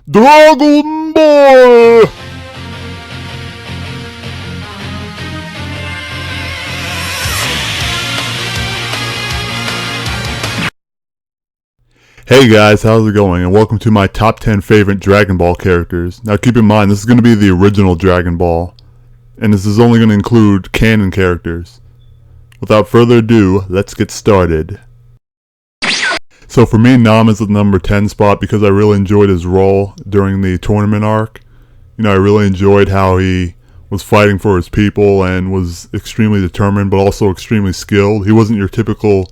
Dragonball! Hey guys, how's it going? And welcome to my top 10 favorite Dragon Ball characters. Now keep in mind, this is going to be the original Dragon Ball, and this is only going to include canon characters. Without further ado, let's get started. So for me, Nam is the number 10 spot because I really enjoyed his role during the tournament arc. I really enjoyed how he was fighting for his people and was extremely determined but also extremely skilled. He wasn't your typical,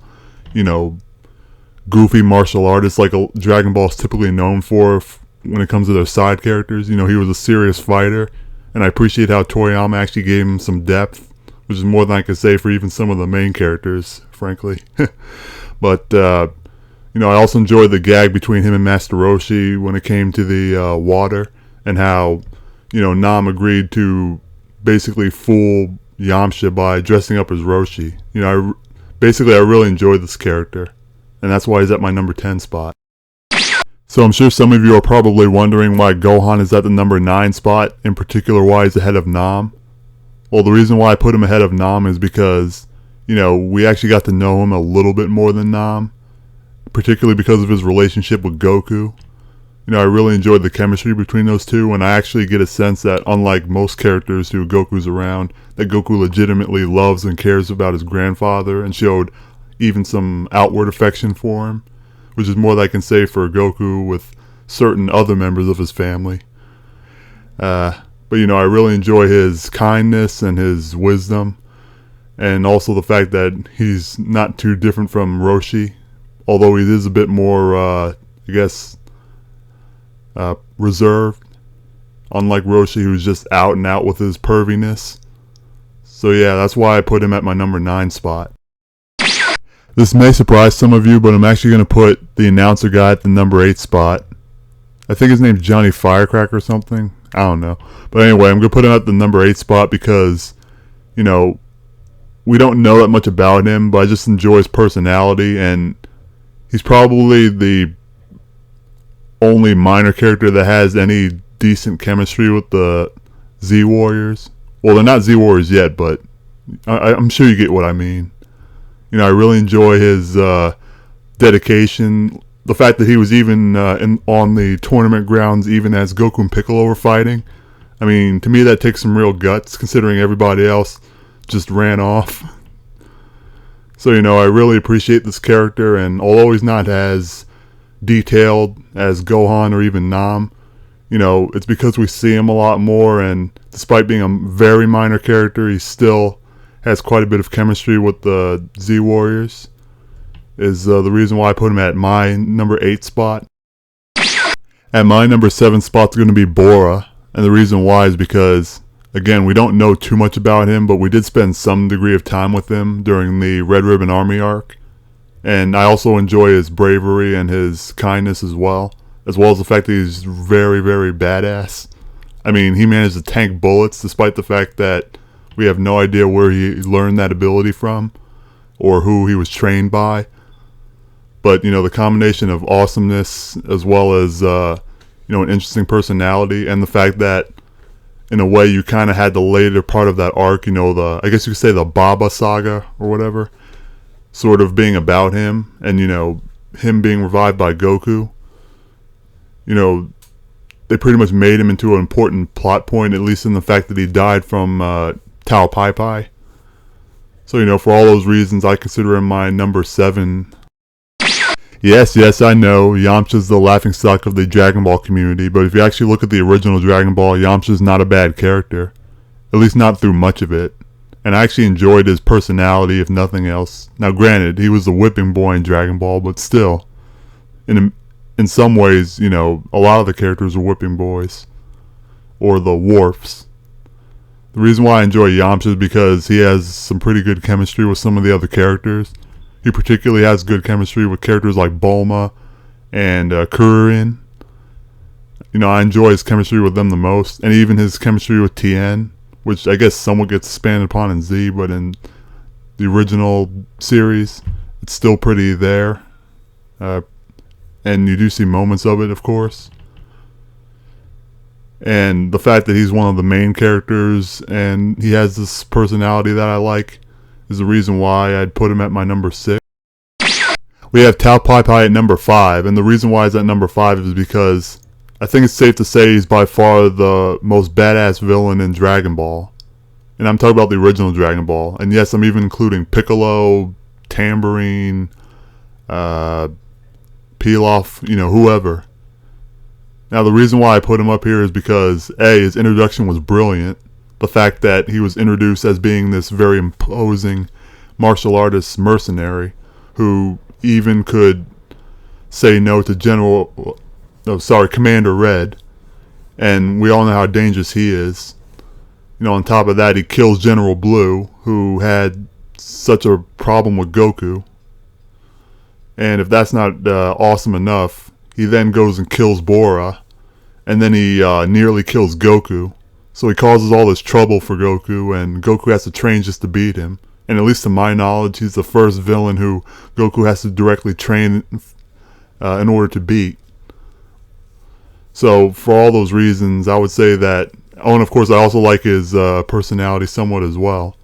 goofy martial artist like a Dragon Ball is typically known for when it comes to their side characters. He was a serious fighter, and I appreciate how Toriyama actually gave him some depth, which is more than I could say for even some of the main characters, frankly. But I also enjoyed the gag between him and Master Roshi when it came to the water, and how, Nam agreed to basically fool Yomps by dressing up as Roshi. I really enjoyed this character, and that's why he's at my number 10 spot. So I'm sure some of you are probably wondering why Gohan is at the number 9 spot, in particular why he's ahead of Nam. Well, the reason why I put him ahead of Nam is because, we actually got to know him a little bit more than Nam, particularly because of his relationship with Goku. I really enjoyed the chemistry between those two, and I actually get a sense that, unlike most characters who Goku's around, that Goku legitimately loves and cares about his grandfather and showed even some outward affection for him, which is more than I can say for Goku with certain other members of his family. But I really enjoy his kindness and his wisdom, and also the fact that he's not too different from Roshi, although he is a bit more, reserved, unlike Roshi, who's just out and out with his perviness. So yeah, that's why I put him at my number 9 spot. This may surprise some of you, but I'm actually going to put the announcer guy at the number 8 spot. I think his name's Johnny Firecracker or something. I don't know. But anyway, I'm going to put him at the number 8 spot because, we don't know that much about him, but I just enjoy his personality, and he's probably the only minor character that has any decent chemistry with the Z Warriors. Well, they're not Z Warriors yet, but I'm sure you get what I mean. I really enjoy his dedication. The fact that he was even on the tournament grounds even as Goku and Piccolo were fighting. I mean, to me that takes some real guts, considering everybody else just ran off. So, I really appreciate this character, and although he's not as detailed as Gohan or even Nam, it's because we see him a lot more, and despite being a very minor character, he still has quite a bit of chemistry with the Z Warriors, is the reason why I put him at my number 8 spot. At my number 7 spot is going to be Bora, and the reason why is because, again, we don't know too much about him, but we did spend some degree of time with him during the Red Ribbon Army arc, and I also enjoy his bravery and his kindness as well as the fact that he's very, very badass. I mean, he managed to tank bullets despite the fact that we have no idea where he learned that ability from or who he was trained by. But, the combination of awesomeness as well as, an interesting personality, and the fact that, in a way, you kind of had the later part of that arc, I guess you could say the Baba saga or whatever, sort of being about him, and, him being revived by Goku. They pretty much made him into an important plot point, at least in the fact that he died from Towe Pai Pai. So, for all those reasons, I consider him my number 7. Yes, I know, Yomps is the laughingstock of the Dragon Ball community, but if you actually look at the original Dragon Ball, Yomps is not a bad character. At least not through much of it. And I actually enjoyed his personality, if nothing else. Now granted, he was the whipping boy in Dragon Ball, but still, in some ways, a lot of the characters are whipping boys. Or the Warfs. The reason why I enjoy Yomps is because he has some pretty good chemistry with some of the other characters. He particularly has good chemistry with characters like Boma and Kuririn. I enjoy his chemistry with them the most, and even his chemistry with Tien, which I guess somewhat gets expanded upon in Z, but in the original series, it's still pretty there. And you do see moments of it, of course. And the fact that he's one of the main characters and he has this personality that I like is the reason why I'd put him at my number 6. We have Towe at number 5, and the reason why he's at number 5 is because I think it's safe to say he's by far the most badass villain in Dragon Ball. And I'm talking about the original Dragon Ball. And yes, I'm even including Piccolo, Tambourine, Pilaf, whoever. Now, the reason why I put him up here is because, A, his introduction was brilliant. The fact that he was introduced as being this very imposing martial artist mercenary who even could say no to Commander Red. And we all know how dangerous he is. On top of that, he kills General Blue, who had such a problem with Goku. And if that's not awesome enough, he then goes and kills Bora. And then he nearly kills Goku. So he causes all this trouble for Goku, and Goku has to train just to beat him. And at least to my knowledge, he's the first villain who Goku has to directly train in order to beat. So for all those reasons, I would say that. Oh, and of course, I also like his personality somewhat as well.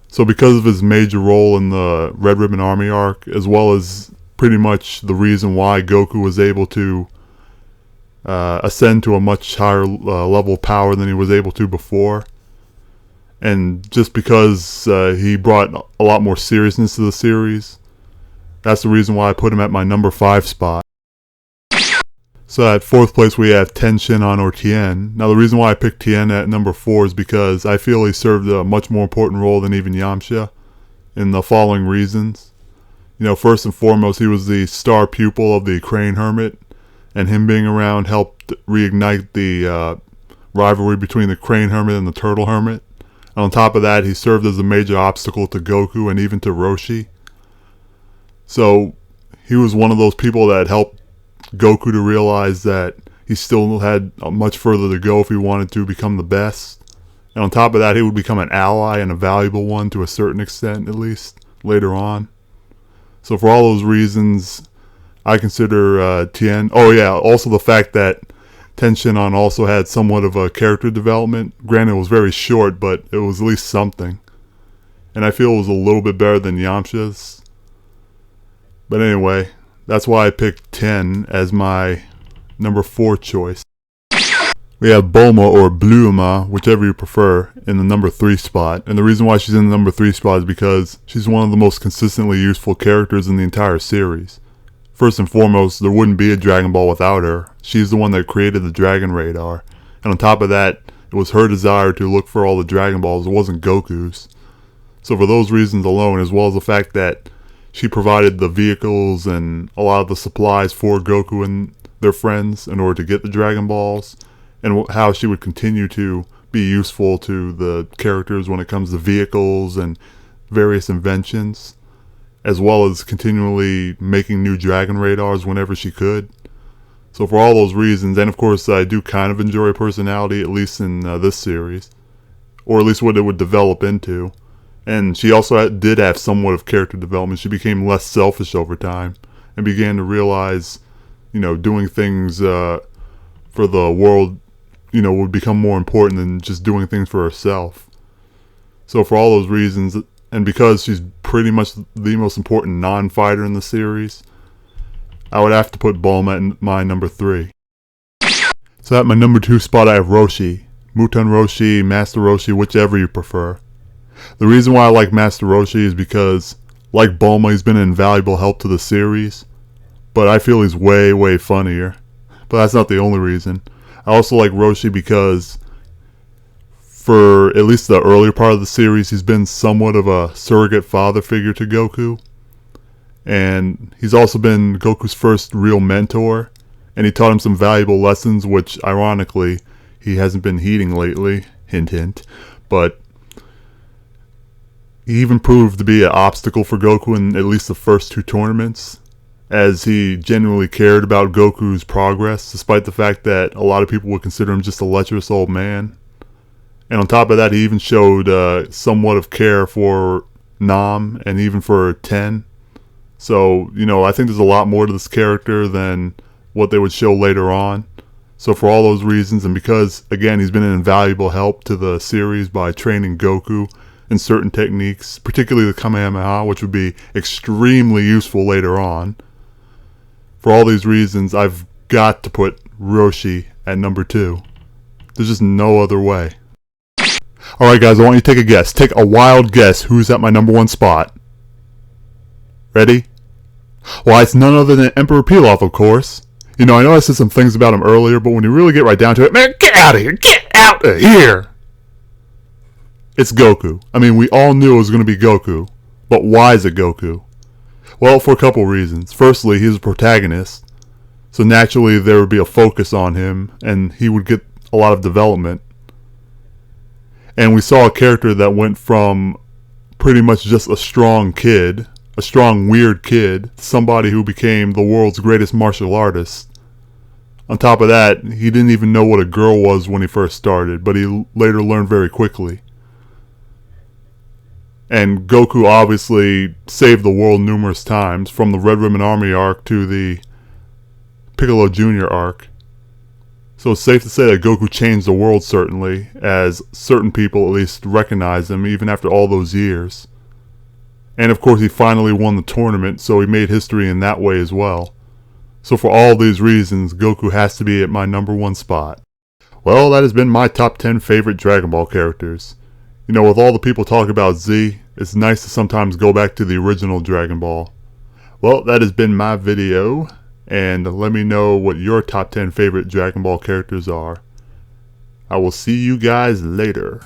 So because of his major role in the Red Ribbon Army arc, as well as pretty much the reason why Goku was able to ascend to a much higher level of power than he was able to before, and just because he brought a lot more seriousness to the series, that's the reason why I put him at my number 5 spot. So at 4th place we have Tenshinhan or Tien. Now the reason why I picked Tien at number 4 is because I feel he served a much more important role than even Yamcha in the following reasons. First and foremost, he was the star pupil of the Crane Hermit, and him being around helped reignite the rivalry between the Crane Hermit and the Turtle Hermit. And on top of that, he served as a major obstacle to Goku and even to Roshi. So he was one of those people that helped Goku to realize that he still had much further to go if he wanted to become the best. And on top of that, he would become an ally and a valuable one to a certain extent, at least, later on. So for all those reasons, I consider Tien. Oh yeah, also the fact that Tenshinhan also had somewhat of a character development. Granted, it was very short, but it was at least something. And I feel it was a little bit better than Yamcha's. But anyway, that's why I picked Tien as my number 4 choice. We have Boma or Bluema, whichever you prefer, in the number 3 spot. And the reason why she's in the number 3 spot is because she's one of the most consistently useful characters in the entire series. First and foremost, there wouldn't be a Dragon Ball without her. She's the one that created the Dragon Radar. And on top of that, it was her desire to look for all the Dragon Balls. It wasn't Goku's. So for those reasons alone, as well as the fact that she provided the vehicles and a lot of the supplies for Goku and their friends in order to get the Dragon Balls, and how she would continue to be useful to the characters when it comes to vehicles and various inventions, as well as continually making new Dragon Radars whenever she could. So for all those reasons, and of course I do kind of enjoy her personality, at least in this series, or at least what it would develop into. And she also did have somewhat of character development. She became less selfish over time and began to realize, doing things for the world, would become more important than just doing things for herself. So for all those reasons, and because she's pretty much the most important non-fighter in the series, I would have to put Boma at my number 3. So at my number 2 spot I have Roshi. Muten Roshi, Master Roshi, whichever you prefer. The reason why I like Master Roshi is because, like Boma, he's been an invaluable help to the series, but I feel he's way, way funnier. But that's not the only reason. I also like Roshi because, for at least the earlier part of the series, he's been somewhat of a surrogate father figure to Goku. And he's also been Goku's first real mentor, and he taught him some valuable lessons, which, ironically, he hasn't been heeding lately. Hint, hint. But he even proved to be an obstacle for Goku in at least the first 2 tournaments, as he genuinely cared about Goku's progress, despite the fact that a lot of people would consider him just a lecherous old man. And on top of that, he even showed somewhat of care for Nam and even for Ten. So, I think there's a lot more to this character than what they would show later on. So for all those reasons, and because, again, he's been an invaluable help to the series by training Goku in certain techniques, particularly the Kamehameha, which would be extremely useful later on. For all these reasons, I've got to put Roshi at number 2. There's just no other way. Alright guys, I want you to take a guess. Take a wild guess who's at my number 1 spot. Ready? Why, it's none other than Emperor Pilaf, of course. You know, I know I said some things about him earlier, but when you really get right down to it, man, get out of here! Get out of here! It's Goku. I mean, we all knew it was going to be Goku. But why is it Goku? Well, for a couple reasons. Firstly, he's a protagonist. So naturally, there would be a focus on him, and he would get a lot of development. And we saw a character that went from pretty much just a strong kid, a strong weird kid, somebody who became the world's greatest martial artist. On top of that, he didn't even know what a girl was when he first started, but he later learned very quickly. And Goku obviously saved the world numerous times, from the Red Ribbon Army arc to the Piccolo Jr. arc. So it's safe to say that Goku changed the world, certainly, as certain people at least recognize him even after all those years. And of course he finally won the tournament, so he made history in that way as well. So for all these reasons, Goku has to be at my number 1 spot. Well, that has been my top 10 favorite Dragon Ball characters. You know, with all the people talking about Z, it's nice to sometimes go back to the original Dragon Ball. Well, that has been my video, and let me know what your top 10 favorite Dragon Ball characters are. I will see you guys later.